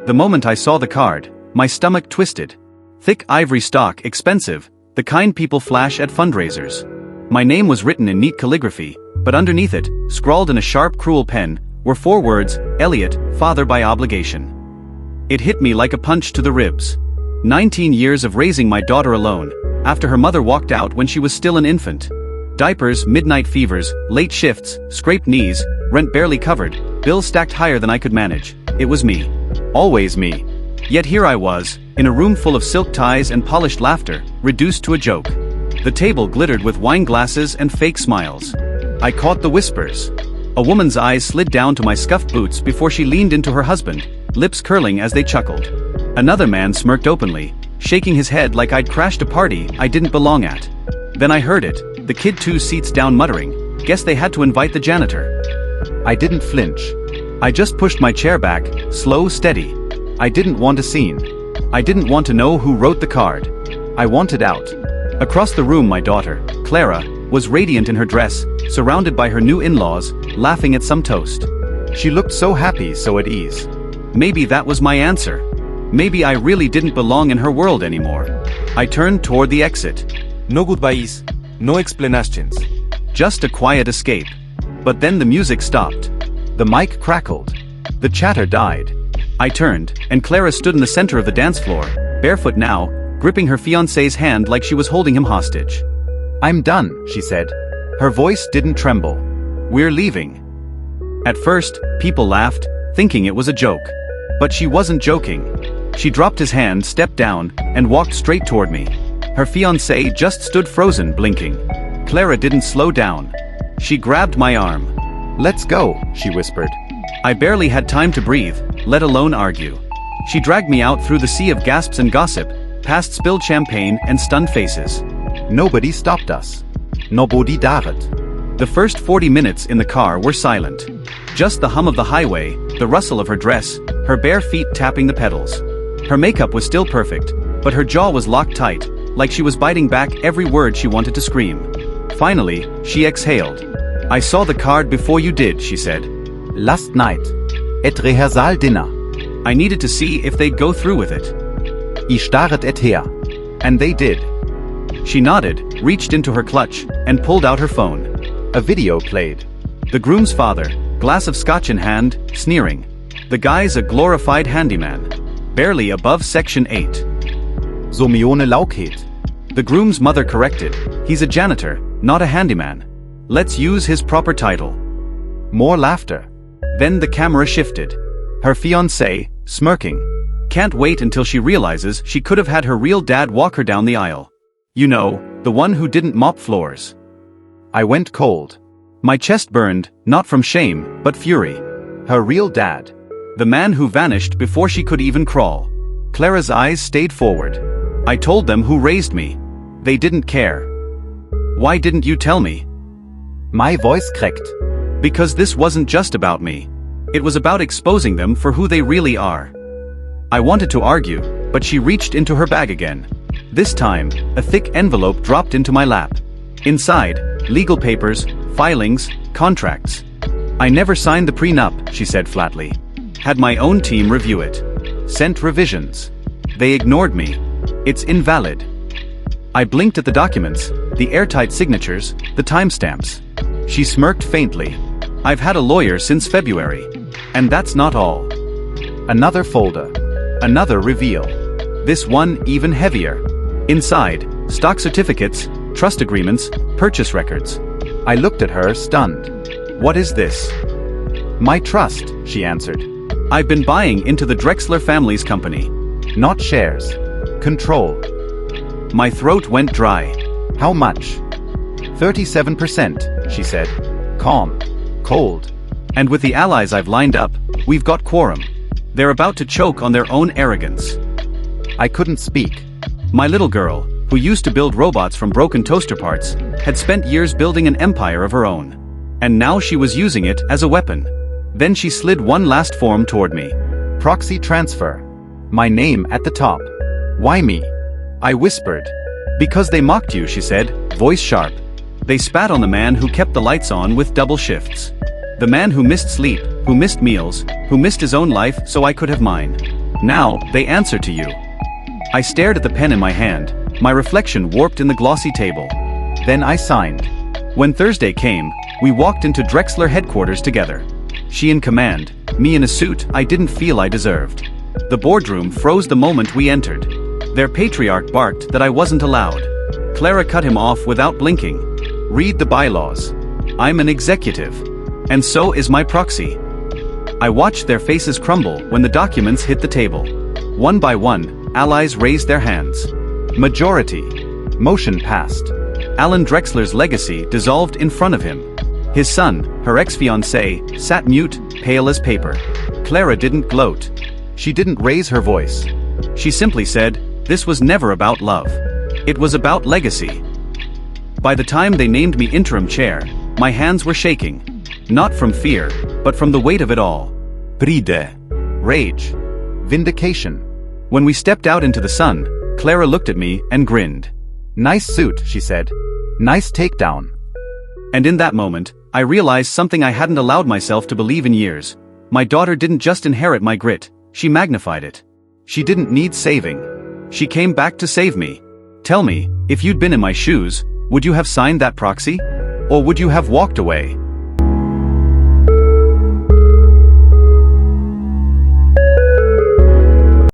The moment I saw the card, my stomach twisted. Thick ivory stock, expensive, the kind people flash at fundraisers. My name was written in neat calligraphy, but underneath it, scrawled in a sharp, cruel pen, were 4 words, Elliot, father by obligation. It hit me like a punch to the ribs. 19 years of raising my daughter alone, after her mother walked out when she was still an infant. Diapers, midnight fevers, late shifts, scraped knees, rent barely covered, bills stacked higher than I could manage. It was me. Always me. Yet here I was, in a room full of silk ties and polished laughter, reduced to a joke. The table glittered with wine glasses and fake smiles. I caught the whispers. A woman's eyes slid down to my scuffed boots before she leaned into her husband, lips curling as they chuckled. Another man smirked openly, shaking his head like I'd crashed a party I didn't belong at. Then I heard it, the kid 2 seats down muttering, guess they had to invite the janitor. I didn't flinch. I just pushed my chair back, slow, steady. I didn't want a scene. I didn't want to know who wrote the card. I wanted out. Across the room my daughter, Clara, was radiant in her dress, surrounded by her new in-laws, laughing at some toast. She looked so happy, so at ease. Maybe that was my answer. Maybe I really didn't belong in her world anymore. I turned toward the exit. No goodbyes, no explanations. Just a quiet escape. But then the music stopped. The mic crackled. The chatter died. I turned, and Clara stood in the center of the dance floor, barefoot now, gripping her fiancé's hand like she was holding him hostage. "I'm done," she said. Her voice didn't tremble. "We're leaving." At first, people laughed, thinking it was a joke. But she wasn't joking. She dropped his hand, stepped down, and walked straight toward me. Her fiancé just stood frozen, blinking. Clara didn't slow down. She grabbed my arm. "Let's go," she whispered. I barely had time to breathe, let alone argue. She dragged me out through the sea of gasps and gossip, past spilled champagne and stunned faces. Nobody stopped us. Nobody dared. The first 40 minutes in the car were silent. Just the hum of the highway, the rustle of her dress, her bare feet tapping the pedals. Her makeup was still perfect, but her jaw was locked tight, like she was biting back every word she wanted to scream. Finally, she exhaled. "I saw the card before you did," she said. "Last night. At rehearsal dinner. I needed to see if they'd go through with it. I starret et her. And they did." She nodded, reached into her clutch, and pulled out her phone. A video played. The groom's father, glass of scotch in hand, sneering. The guy's a glorified handyman. Barely above Section 8. So Mione Laukhet. The groom's mother corrected. He's a janitor, not a handyman. Let's use his proper title. More laughter. Then the camera shifted. Her fiancé, smirking. Can't wait until she realizes she could have had her real dad walk her down the aisle. You know, the one who didn't mop floors. I went cold. My chest burned, not from shame, but fury. Her real dad. The man who vanished before she could even crawl. Clara's eyes stayed forward. I told them who raised me. They didn't care. Why didn't you tell me? My voice cracked. Because this wasn't just about me. It was about exposing them for who they really are. I wanted to argue, but she reached into her bag again. This time, a thick envelope dropped into my lap. Inside, legal papers, filings, contracts. I never signed the prenup, she said flatly. Had my own team review it. Sent revisions. They ignored me. It's invalid. I blinked at the documents, the airtight signatures, the timestamps. She smirked faintly. I've had a lawyer since February. And that's not all. Another folder. Another reveal. This one even heavier. Inside, stock certificates, trust agreements, purchase records. I looked at her, stunned. What is this? My trust, she answered. I've been buying into the Drexler family's company. Not shares. Control. My throat went dry. How much? 37%, she said. Calm. Cold. And with the allies I've lined up, we've got quorum. They're about to choke on their own arrogance. I couldn't speak. My little girl, who used to build robots from broken toaster parts, had spent years building an empire of her own. And now she was using it as a weapon. Then she slid one last form toward me. Proxy transfer. My name at the top. Why me? I whispered. Because they mocked you, she said, voice sharp. They spat on the man who kept the lights on with double shifts. The man who missed sleep, who missed meals, who missed his own life so I could have mine. Now, they answer to you. I stared at the pen in my hand, my reflection warped in the glossy table. Then I signed. When Thursday came, we walked into Drexler headquarters together. She in command, me in a suit I didn't feel I deserved. The boardroom froze the moment we entered. Their patriarch barked that I wasn't allowed. Clara cut him off without blinking. Read the bylaws. I'm an executive. And so is my proxy. I watched their faces crumble when the documents hit the table. One by one, allies raised their hands. Majority. Motion passed. Alan Drexler's legacy dissolved in front of him. His son, her ex-fiancé, sat mute, pale as paper. Clara didn't gloat. She didn't raise her voice. She simply said, this was never about love. It was about legacy. By the time they named me interim chair, my hands were shaking. Not from fear, but from the weight of it all. Pride. Rage. Vindication. When we stepped out into the sun, Clara looked at me and grinned. Nice suit, she said. Nice takedown. And in that moment, I realized something I hadn't allowed myself to believe in years. My daughter didn't just inherit my grit, she magnified it. She didn't need saving. She came back to save me. Tell me, if you'd been in my shoes, would you have signed that proxy? Or would you have walked away?